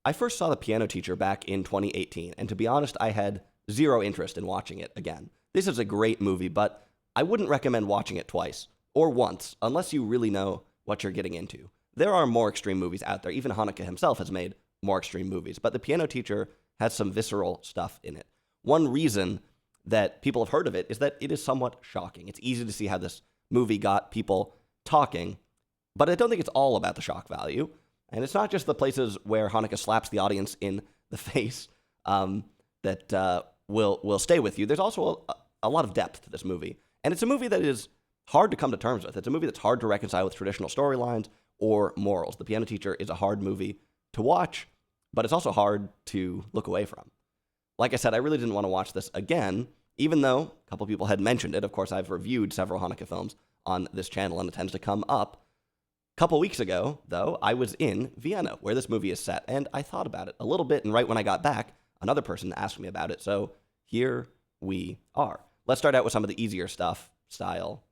I first saw The Piano Teacher back in 2018, and to be honest, I had zero interest in watching it again. This is a great movie, but I wouldn't recommend watching it twice or once unless you really know what you're getting into. There are more extreme movies out there. Even Haneke himself has made more extreme movies, but The Piano Teacher has some visceral stuff in it. One reason that people have heard of it is that it is somewhat shocking. It's easy to see how this movie got people talking, but I don't think it's all about the shock value. And it's not just the places where Haneke slaps the audience in the face that will stay with you. There's also a lot of depth to this movie. And it's a movie that is hard to come to terms with. It's a movie that's hard to reconcile with traditional storylines or morals. The Piano Teacher is a hard movie to watch, but it's also hard to look away from. Like I said, I really didn't want to watch this again, even though a couple people had mentioned it. Of course, I've reviewed several Haneke films on this channel, and it tends to come up. A couple weeks ago, though, I was in Vienna, where this movie is set, and I thought about it a little bit, and right when I got back, another person asked me about it, so here we are. Let's start out with some of the easier stuff, style,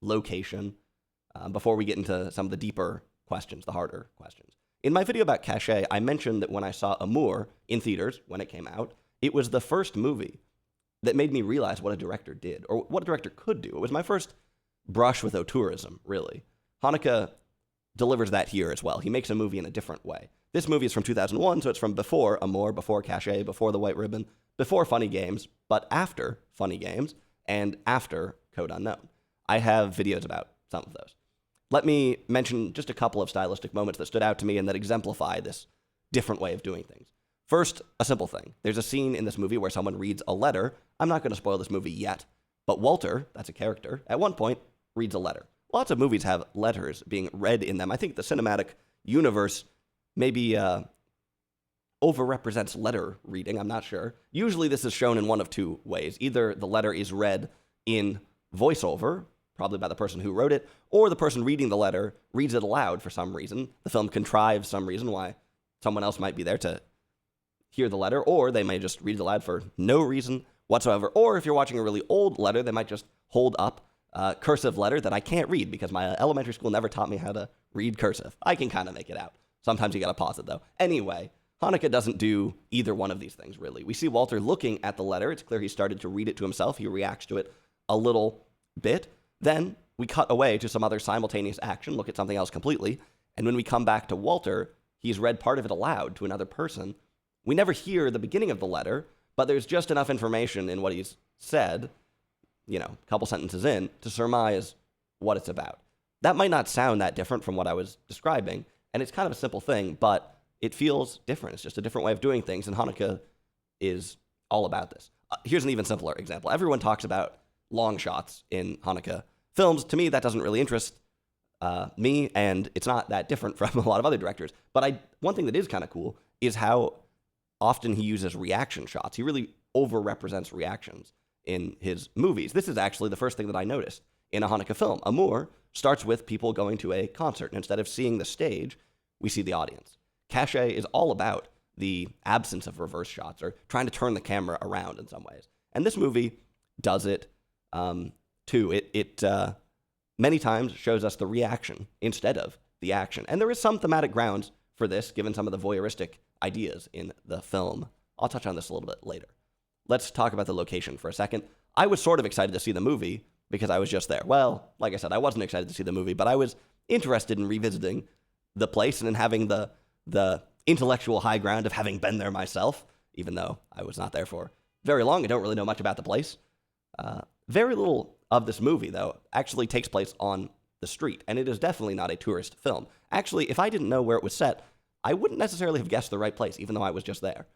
location, before we get into some of the deeper questions, the harder questions. In my video about Cachet, I mentioned that when I saw Amour in theaters, when it came out, it was the first movie that made me realize what a director did, or what a director could do. It was my first brush with auteurism, really. Haneke delivers that here as well. He makes a movie in a different way. This movie is from 2001, so it's from before Amour, before Cachet, before The White Ribbon, before Funny Games, but after Funny Games, and after Code Unknown. I have videos about some of those. Let me mention just a couple of stylistic moments that stood out to me and that exemplify this different way of doing things. First, a simple thing. There's a scene in this movie where someone reads a letter. I'm not going to spoil this movie yet, but Walter, that's a character, at one point reads a letter. Lots of movies have letters being read in them. I think the cinematic universe maybe overrepresents letter reading. I'm not sure. Usually this is shown in one of two ways. Either the letter is read in voiceover, probably by the person who wrote it, or the person reading the letter reads it aloud for some reason. The film contrives some reason why someone else might be there to hear the letter, or they may just read it aloud for no reason whatsoever. Or if you're watching a really old letter, they might just hold up cursive letter that I can't read because my elementary school never taught me how to read cursive. I can kind of make it out. Sometimes you got to pause it, though. Anyway, Haneke doesn't do either one of these things, really. We see Walter looking at the letter. It's clear he started to read it to himself. He reacts to it a little bit. Then we cut away to some other simultaneous action, look at something else completely. And when we come back to Walter, he's read part of it aloud to another person. We never hear the beginning of the letter, but there's just enough information in what he's said, you know, a couple sentences in, to surmise what it's about. That might not sound that different from what I was describing, and it's kind of a simple thing, but it feels different. It's just a different way of doing things, and Haneke is all about this. Here's an even simpler example. Everyone talks about long shots in Haneke films. To me, that doesn't really interest me, and it's not that different from a lot of other directors. But one thing that is kind of cool is how often he uses reaction shots. He really overrepresents reactions in his movies. This is actually the first thing that I noticed in a Haneke film. Amour starts with people going to a concert, and instead of seeing the stage, we see the audience. Cachet is all about the absence of reverse shots, or trying to turn the camera around in some ways. And this movie does it too. It many times shows us the reaction instead of the action. And there is some thematic grounds for this, given some of the voyeuristic ideas in the film. I'll touch on this a little bit later. Let's talk about the location for a second. I was sort of excited to see the movie because I was just there. Well, like I said, I wasn't excited to see the movie, but I was interested in revisiting the place and in having the intellectual high ground of having been there myself, even though I was not there for very long. I don't really know much about the place. Very little of this movie, though, actually takes place on the street, and it is definitely not a tourist film. Actually, if I didn't know where it was set, I wouldn't necessarily have guessed the right place, even though I was just there.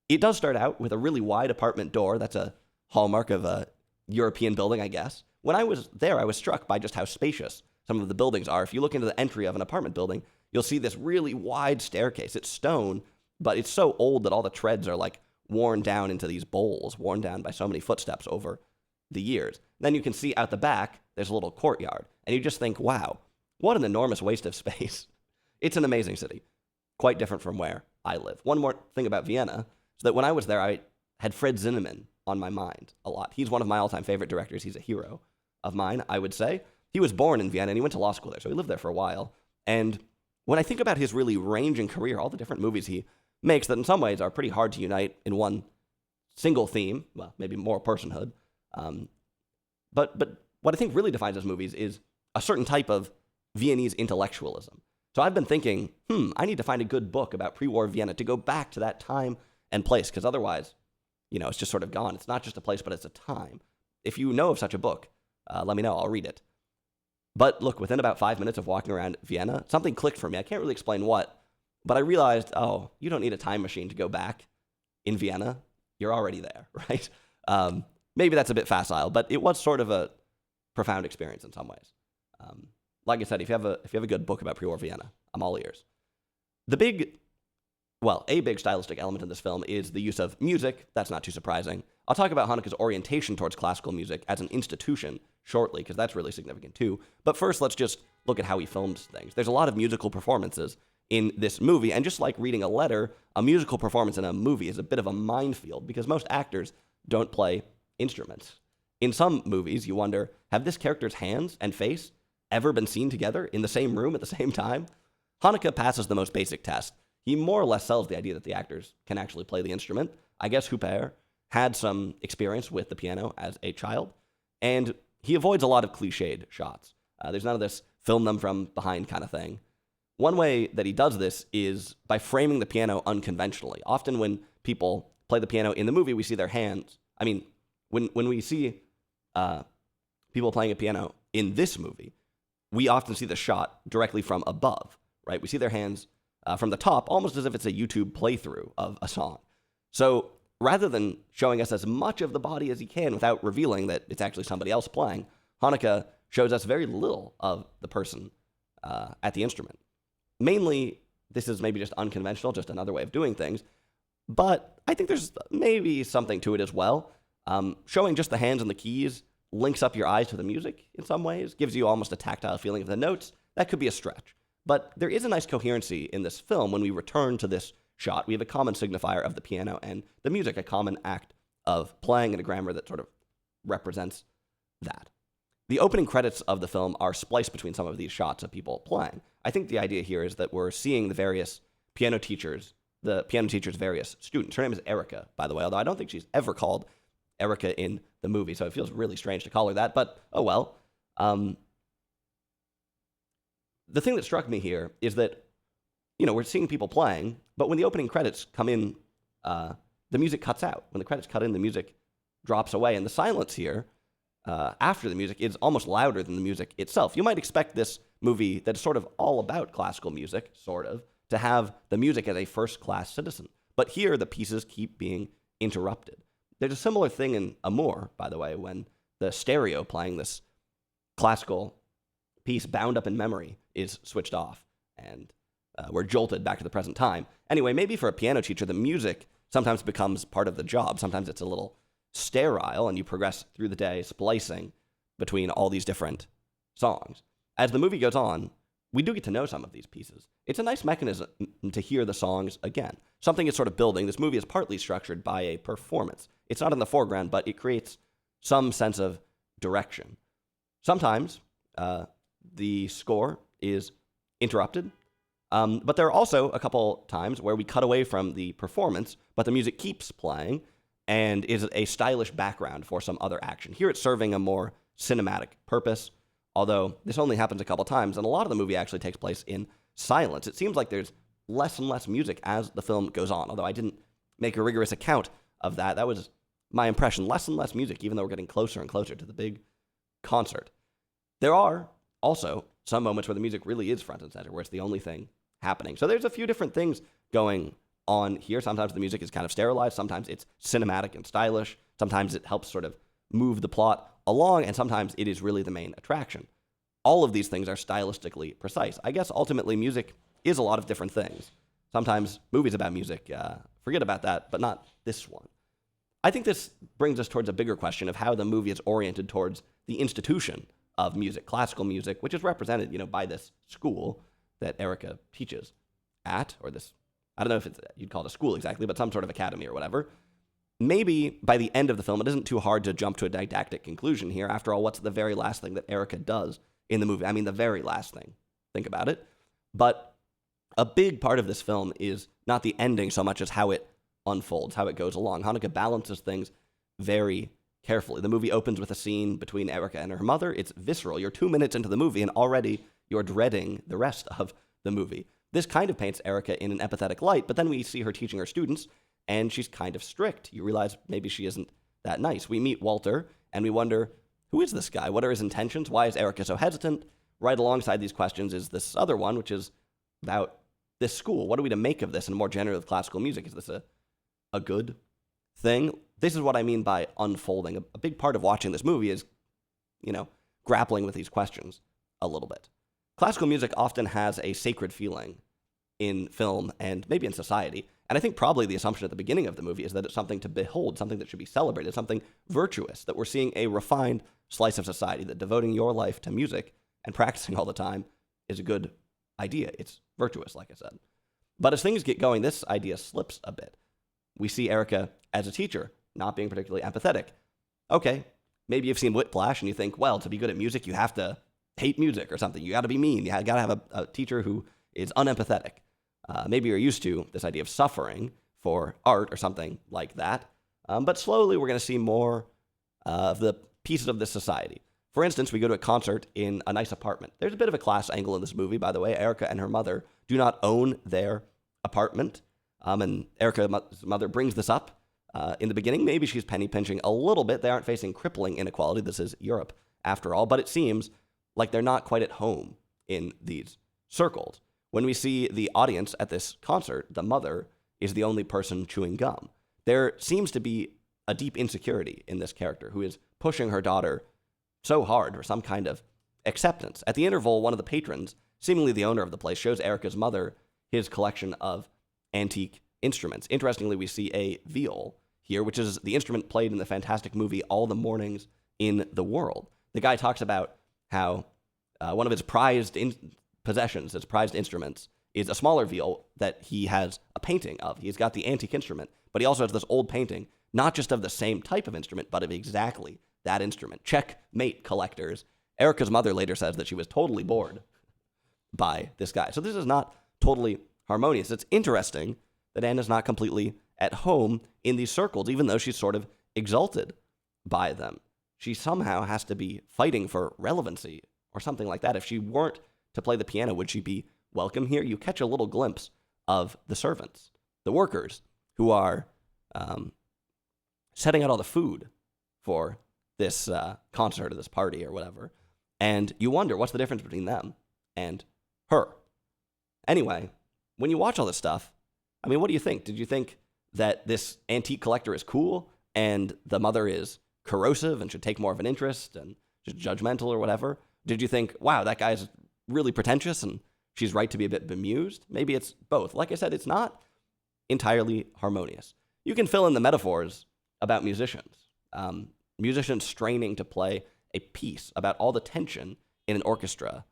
It does start out with a really wide apartment door. That's a hallmark of a European building, I guess. When I was there, I was struck by just how spacious some of the buildings are. If you look into the entry of an apartment building, you'll see this really wide staircase. It's stone, but it's so old that all the treads are like worn down into these bowls, worn down by so many footsteps over the years. Then you can see out the back, there's a little courtyard, and you just think, wow, what an enormous waste of space. It's an amazing city, quite different from where I live. One more thing about Vienna is that when I was there, I had Fred Zinnemann on my mind a lot. He's one of my all-time favorite directors. He's a hero of mine, I would say. He was born in Vienna, and he went to law school there, so he lived there for a while. And when I think about his really ranging career, all the different movies he makes that in some ways are pretty hard to unite in one single theme, well, maybe more personhood. But what I think really defines those movies is a certain type of Viennese intellectualism. So I've been thinking, I need to find a good book about pre-war Vienna to go back to that time and place, because otherwise, it's just sort of gone. It's not just a place, but it's a time. If you know of such a book, let me know. I'll read it. But look, within about 5 minutes of walking around Vienna, something clicked for me. I can't really explain what, but I realized, you don't need a time machine to go back in Vienna. You're already there, right? Maybe that's a bit facile, but it was sort of a profound experience in some ways. Like I said, if you have a good book about pre-war Vienna, I'm all ears. A big stylistic element in this film is the use of music. That's not too surprising. I'll talk about Haneke's orientation towards classical music as an institution shortly, because that's really significant too. But first, let's just look at how he films things. There's a lot of musical performances in this movie, and just like reading a letter, a musical performance in a movie is a bit of a minefield, because most actors don't play instruments. In some movies, you wonder, have this character's hands and face ever been seen together in the same room at the same time? Haneke passes the most basic test. He more or less sells the idea that the actors can actually play the instrument. I guess Huppert had some experience with the piano as a child, and he avoids a lot of cliched shots. There's none of this film them from behind kind of thing. One way that he does this is by framing the piano unconventionally. Often when people play the piano in the movie, we see their hands. I mean, when we see people playing a piano in this movie, we often see the shot directly from above, right? We see their hands from the top, almost as if it's a YouTube playthrough of a song. So rather than showing us as much of the body as he can without revealing that it's actually somebody else playing, Haneke shows us very little of the person at the instrument. Mainly, this is maybe just unconventional, just another way of doing things, but I think there's maybe something to it as well. Showing just the hands and the keys links up your eyes to the music in some ways, gives you almost a tactile feeling of the notes. That could be a stretch. But there is a nice coherency in this film when we return to this shot. We have a common signifier of the piano and the music, a common act of playing in a grammar that sort of represents that. The opening credits of the film are spliced between some of these shots of people playing. I think the idea here is that we're seeing the various piano teachers' various students. Her name is Erica, by the way, although I don't think she's ever called Erica in the movie, so it feels really strange to call her that, but oh well. The thing that struck me here is that, we're seeing people playing, but when the opening credits come in, the music cuts out. When the credits cut in, the music drops away, and the silence here after the music is almost louder than the music itself. You might expect this movie that's sort of all about classical music, sort of, to have the music as a first-class citizen. But here, the pieces keep being interrupted. There's a similar thing in Amour, by the way, when the stereo playing this classical piece bound up in memory is switched off, and we're jolted back to the present time. Anyway, maybe for a piano teacher, the music sometimes becomes part of the job. Sometimes it's a little sterile, and you progress through the day splicing between all these different songs. As the movie goes on, we do get to know some of these pieces. It's a nice mechanism to hear the songs again. Something is sort of building. This movie is partly structured by a performance. It's not in the foreground, but it creates some sense of direction. Sometimes the score is interrupted, but there are also a couple times where we cut away from the performance, but the music keeps playing and is a stylish background for some other action. Here it's serving a more cinematic purpose, although this only happens a couple times, and a lot of the movie actually takes place in silence. It seems like there's less and less music as the film goes on, although I didn't make a rigorous account of that. That was my impression. Less and less music, even though we're getting closer and closer to the big concert. There are also some moments where the music really is front and center, where it's the only thing happening. So there's a few different things going on here. Sometimes the music is kind of sterilized. Sometimes it's cinematic and stylish. Sometimes it helps sort of move the plot along, and sometimes it is really the main attraction. All of these things are stylistically precise. I guess ultimately music is a lot of different things. Sometimes movies about music, forget about that, but not this one. I think this brings us towards a bigger question of how the movie is oriented towards the institution of music, classical music, which is represented, by this school that Erica teaches at, or this, I don't know if you'd call it a school exactly, but some sort of academy or whatever. Maybe by the end of the film, it isn't too hard to jump to a didactic conclusion here. After all, what's the very last thing that Erica does in the movie? I mean, the very last thing. Think about it. But A big part of this film is not the ending so much as how it unfolds, how it goes along. Haneke balances things very carefully. The movie opens with a scene between Erica and her mother. It's visceral. You're 2 minutes into the movie, and already you're dreading the rest of the movie. This kind of paints Erica in an empathetic light, but then we see her teaching her students, and she's kind of strict. You realize maybe she isn't that nice. We meet Walter, and we wonder, who is this guy? What are his intentions? Why is Erica so hesitant? Right alongside these questions is this other one, which is about this school. What are we to make of this in a more generative classical music? Is this a good thing? This is what I mean by unfolding. A big part of watching this movie is, grappling with these questions a little bit. Classical music often has a sacred feeling in film and maybe in society. And I think probably the assumption at the beginning of the movie is that it's something to behold, something that should be celebrated, something virtuous, that we're seeing a refined slice of society, that devoting your life to music and practicing all the time is a good idea. It's virtuous, like I said. But as things get going, this idea slips a bit. We see Erica as a teacher not being particularly empathetic. Okay, maybe you've seen Whiplash and you think, well, to be good at music, you have to hate music or something. You got to be mean. You got to have a teacher who is unempathetic. Maybe you're used to this idea of suffering for art or something like that. But slowly we're going to see more of the pieces of this society. For instance, we go to a concert in a nice apartment. There's a bit of a class angle in this movie, by the way. Erica and her mother do not own their apartment. And Erica's mother brings this up in the beginning. Maybe she's penny pinching a little bit. They aren't facing crippling inequality. This is Europe, after all. But it seems like they're not quite at home in these circles. When we see the audience at this concert, the mother is the only person chewing gum. There seems to be a deep insecurity in this character who is pushing her daughter so hard for some kind of acceptance. At the interval, one of the patrons, seemingly the owner of the place, shows Erica's mother his collection of antique instruments. Interestingly, we see a viol here, which is the instrument played in the fantastic movie All the Mornings in the World. The guy talks about how one of his prized possessions, his prized instruments, is a smaller viol that he has a painting of. He's got the antique instrument, but he also has this old painting, not just of the same type of instrument, but of exactly that instrument. Checkmate, collectors. Erica's mother later says that she was totally bored by this guy. So this is not totally harmonious. It's interesting that Anna's not completely at home in these circles, even though she's sort of exalted by them. She somehow has to be fighting for relevancy or something like that. If she weren't to play the piano, would she be welcome here? You catch a little glimpse of the servants, the workers, who are setting out all the food for this concert or this party or whatever. And you wonder, what's the difference between them and her? Anyway, when you watch all this stuff, I mean, what do you think? Did you think that this antique collector is cool and the mother is corrosive and should take more of an interest and just judgmental or whatever? Did you think, wow, that guy's really pretentious and she's right to be a bit bemused? Maybe it's both. Like I said, it's not entirely harmonious. You can fill in the metaphors about musicians. Musicians straining to play a piece, about all the tension in an orchestra,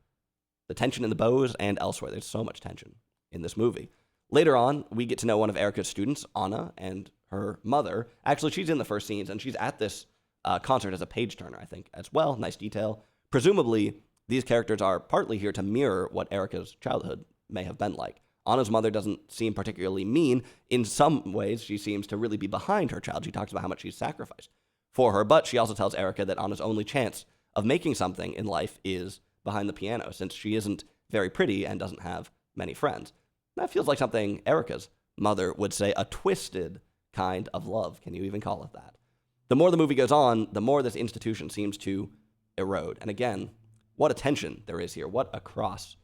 the tension in the bows and elsewhere. There's so much tension in this movie. Later on, we get to know one of Erica's students, Anna, and her mother. Actually, she's in the first scenes, and she's at this concert as a page turner, I think, as well. Nice detail. Presumably, these characters are partly here to mirror what Erica's childhood may have been like. Anna's mother doesn't seem particularly mean. In some ways, she seems to really be behind her child. She talks about how much she's sacrificed for her, but she also tells Erica that Anna's only chance of making something in life is behind the piano, since she isn't very pretty and doesn't have many friends. That feels like something Erica's mother would say, a twisted kind of love. Can you even call it that? The more the movie goes on, the more this institution seems to erode. And again, what a tension there is here. What a cross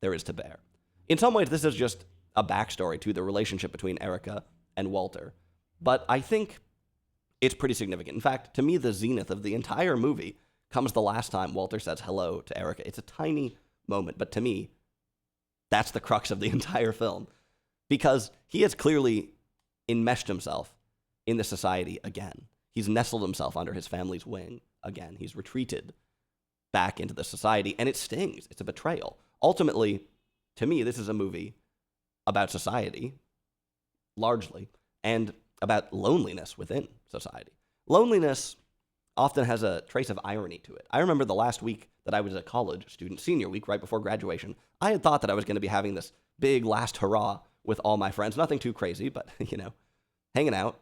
there is to bear. In some ways, this is just a backstory to the relationship between Erica and Walter. But I think it's pretty significant. In fact, to me, the zenith of the entire movie comes the last time Walter says hello to Erica. It's a tiny moment, but to me, that's the crux of the entire film. Because he has clearly enmeshed himself in the society again. He's nestled himself under his family's wing again. He's retreated back into the society, and it stings. It's a betrayal. Ultimately, to me, this is a movie about society, largely, and about loneliness within society. Loneliness often has a trace of irony to it. I remember the last week that I was a college student, senior week, right before graduation, I had thought that I was going to be having this big last hurrah with all my friends. Nothing too crazy, but, hanging out.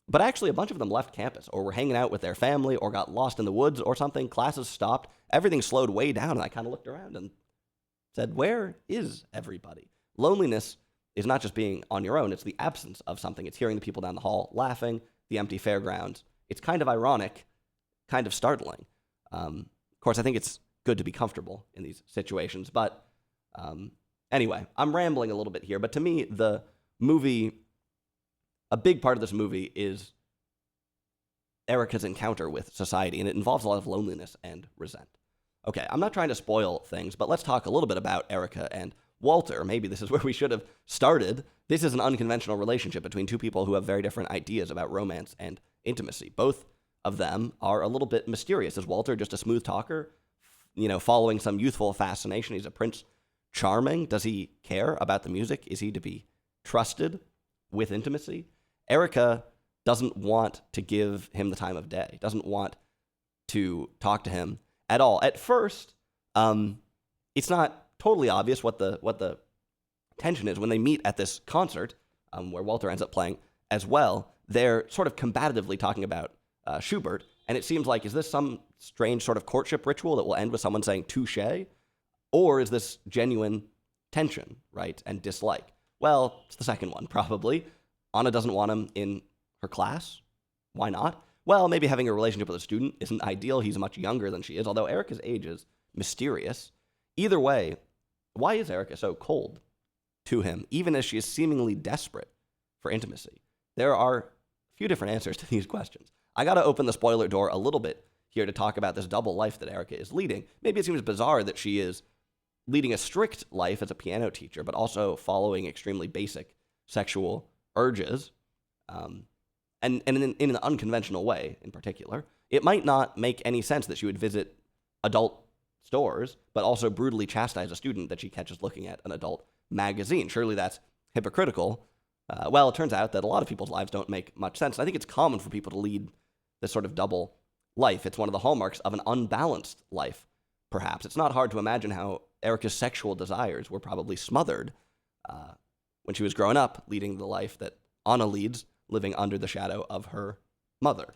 But actually, a bunch of them left campus or were hanging out with their family or got lost in the woods or something. Classes stopped. Everything slowed way down, and I kind of looked around and said, where is everybody? Loneliness is not just being on your own. It's the absence of something. It's hearing the people down the hall laughing, the empty fairgrounds. It's kind of ironic, kind of startling. Of course, I think it's good to be comfortable in these situations. But anyway, I'm rambling a little bit here. But to me, the movie, a big part of this movie is Erica's encounter with society, and it involves a lot of loneliness and resent. Okay, I'm not trying to spoil things, but let's talk a little bit about Erica and Walter. Maybe this is where we should have started. This is an unconventional relationship between two people who have very different ideas about romance and intimacy. Both of them are a little bit mysterious. Is Walter just a smooth talker, following some youthful fascination? He's a Prince Charming. Does he care about the music? Is he to be trusted with intimacy? Erica doesn't want to give him the time of day, doesn't want to talk to him at all. At first, it's not totally obvious what the tension is when they meet at this concert, where Walter ends up playing as well. They're sort of combatively talking about Schubert, and it seems like, is this some strange sort of courtship ritual that will end with someone saying touche, or is this genuine tension, right, and dislike? Well, it's the second one, probably. Anna doesn't want him in her class. Why not? Well, maybe having a relationship with a student isn't ideal. He's much younger than she is, although Erica's age is mysterious. Either way, why is Erica so cold to him, even as she is seemingly desperate for intimacy? There are a few different answers to these questions. I got to open the spoiler door a little bit here to talk about this double life that Erica is leading. Maybe it seems bizarre that she is leading a strict life as a piano teacher, but also following extremely basic sexual urges, and in an unconventional way in particular. It might not make any sense that she would visit adult stores, but also brutally chastise a student that she catches looking at an adult magazine. Surely that's hypocritical. Well, it turns out that a lot of people's lives don't make much sense. I think it's common for people to lead this sort of double life. It's one of the hallmarks of an unbalanced life, perhaps. It's not hard to imagine how Erica's sexual desires were probably smothered when she was growing up, leading the life that Anna leads, living under the shadow of her mother.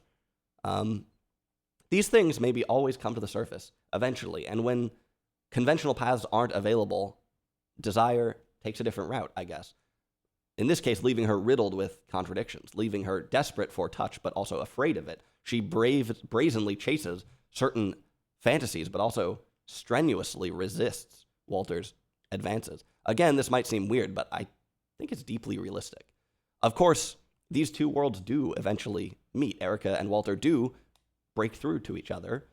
These things maybe always come to the surface eventually, and when conventional paths aren't available, desire takes a different route, I guess. In this case, leaving her riddled with contradictions, leaving her desperate for touch, but also afraid of it. She brazenly chases certain fantasies, but also strenuously resists Walter's advances. Again, this might seem weird, but I think it's deeply realistic. Of course, these two worlds do eventually meet. Erica and Walter do break through to each other.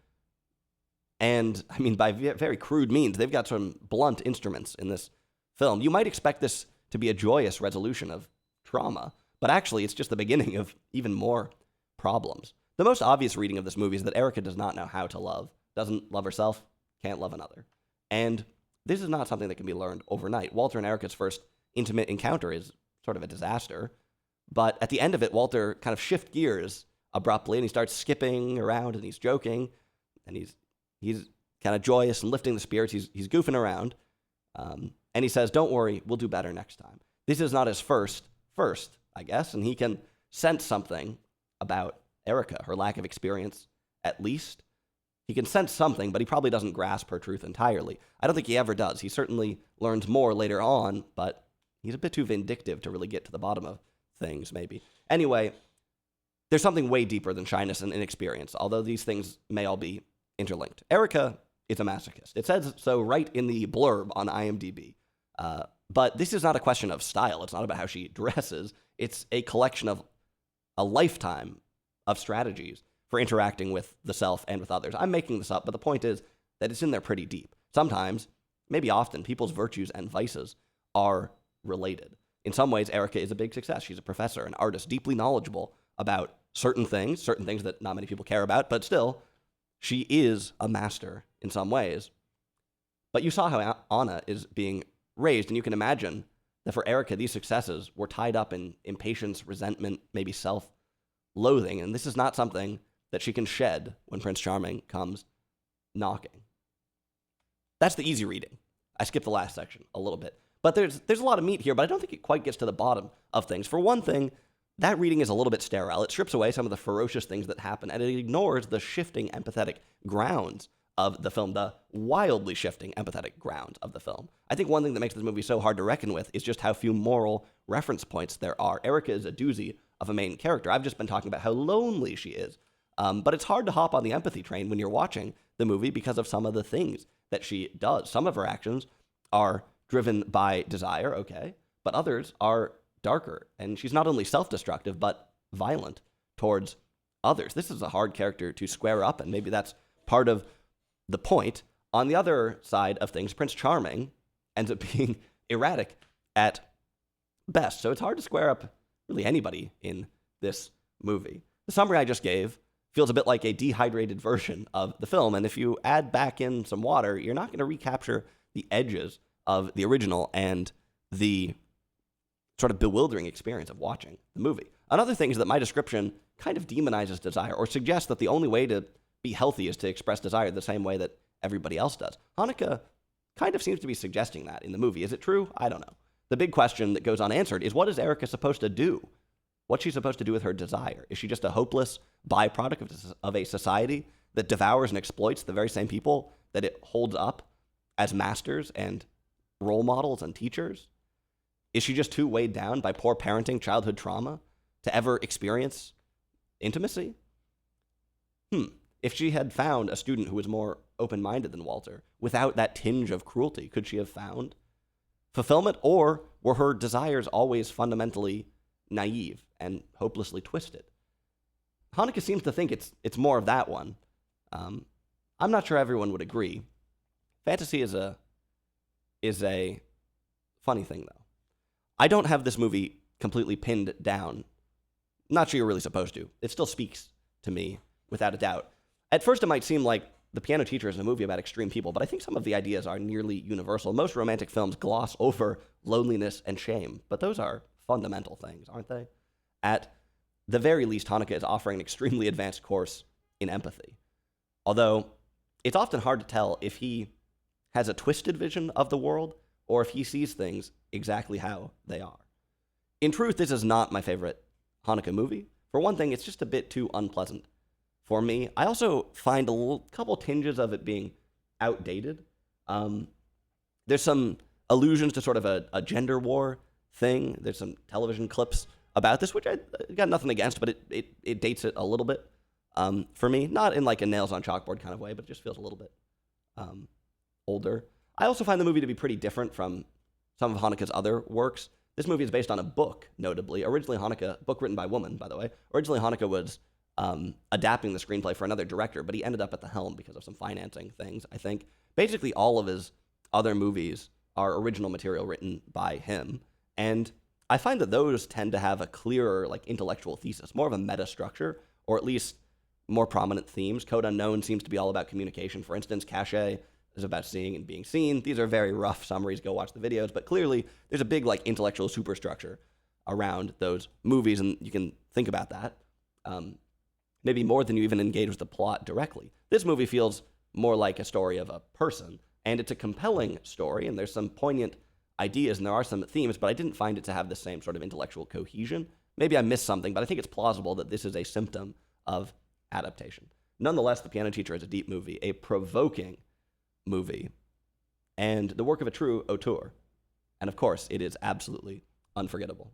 And, I mean, by very crude means, they've got some blunt instruments in this film. You might expect this to be a joyous resolution of trauma, but actually it's just the beginning of even more problems. The most obvious reading of this movie is that Erica does not know how to love, doesn't love herself, can't love another. And this is not something that can be learned overnight. Walter and Erica's first intimate encounter is sort of a disaster, but at the end of it, Walter kind of shifts gears abruptly, and he starts skipping around, and he's joking, and he's kind of joyous and lifting the spirits. He's goofing around, and he says, "Don't worry, we'll do better next time." This is not his first, I guess, and he can sense something about Erica, her lack of experience, at least. He can sense something, but he probably doesn't grasp her truth entirely. I don't think he ever does. He certainly learns more later on, but he's a bit too vindictive to really get to the bottom of things, maybe. Anyway, there's something way deeper than shyness and inexperience, although these things may all be interlinked. Erica is a masochist. It says so right in the blurb on IMDb. But this is not a question of style. It's not about how she dresses. It's a collection of a lifetime of strategies for interacting with the self and with others. I'm making this up, but the point is that it's in there pretty deep. Sometimes, maybe often, people's virtues and vices are related. In some ways, Erica is a big success. She's a professor, an artist, deeply knowledgeable about certain things that not many people care about, but still, she is a master in some ways. But you saw how Anna is being raised, and you can imagine that for Erica, these successes were tied up in impatience, resentment, maybe self-loathing, and this is not something that she can shed when Prince Charming comes knocking. That's the easy reading I skipped the last section a little bit. But there's a lot of meat here, but I don't think it quite gets to the bottom of things. For one thing, that reading is a little bit sterile. It strips away some of the ferocious things that happen, and it ignores the shifting empathetic grounds of the film, the wildly shifting empathetic grounds of the film. I think one thing that makes this movie so hard to reckon with is just how few moral reference points there are. Erica is a doozy of a main character. I've just been talking about how lonely she is. But it's hard to hop on the empathy train when you're watching the movie because of some of the things that she does. Some of her actions are driven by desire, okay, but others are darker. And she's not only self-destructive, but violent towards others. This is a hard character to square up, and maybe that's part of the point. On the other side of things, Prince Charming ends up being erratic at best. So it's hard to square up really anybody in this movie. The summary I just gave feels a bit like a dehydrated version of the film, and if you add back in some water, you're not going to recapture the edges of the original and the sort of bewildering experience of watching the movie. Another thing is that my description kind of demonizes desire, or suggests that the only way to be healthy is to express desire the same way that everybody else does. Hanukkah kind of seems to be suggesting that in the movie. Is it true? I don't know. The big question that goes unanswered is, what is Erica supposed to do? What's she supposed to do with her desire? Is she just a hopeless byproduct of a society that devours and exploits the very same people that it holds up as masters and role models and teachers? Is she just too weighed down by poor parenting, childhood trauma, to ever experience intimacy? If she had found a student who was more open-minded than Walter, without that tinge of cruelty, could she have found fulfillment? Or were her desires always fundamentally naive and hopelessly twisted? Hanukkah seems to think it's more of that one. I'm not sure everyone would agree. Fantasy is a funny thing, though. I don't have this movie completely pinned down. Not sure you're really supposed to. It still speaks to me, without a doubt. At first, it might seem like The Piano Teacher is a movie about extreme people, but I think some of the ideas are nearly universal. Most romantic films gloss over loneliness and shame, but those are fundamental things, aren't they? At the very least, Hanukkah is offering an extremely advanced course in empathy. Although, it's often hard to tell if he has a twisted vision of the world or if he sees things exactly how they are. In truth, this is not my favorite Hanukkah movie. For one thing, it's just a bit too unpleasant for me. I also find couple tinges of it being outdated. There's some allusions to sort of a gender war thing. There's some television clips about this, which I got nothing against, but it dates it a little bit for me. Not in like a nails on chalkboard kind of way, but it just feels a little bit older. I also find the movie to be pretty different from some of Hanukkah's other works. This movie is based on a book, notably. Originally, book written by a woman, by the way. Originally, Hanukkah was adapting the screenplay for another director, but he ended up at the helm because of some financing things, I think. Basically, all of his other movies are original material written by him, and I find that those tend to have a clearer, like, intellectual thesis, more of a meta structure, or at least more prominent themes. Code Unknown seems to be all about communication. For instance, Cache is about seeing and being seen. These are very rough summaries. Go watch the videos. But clearly, there's a big, like, intellectual superstructure around those movies, and you can think about that. Maybe more than you even engage with the plot directly. This movie feels more like a story of a person, and it's a compelling story, and there's some poignant ideas, and there are some themes, but I didn't find it to have the same sort of intellectual cohesion. Maybe I missed something, but I think it's plausible that this is a symptom of adaptation. Nonetheless, The Piano Teacher is a deep movie, a provoking movie, and the work of a true auteur. And of course, it is absolutely unforgettable.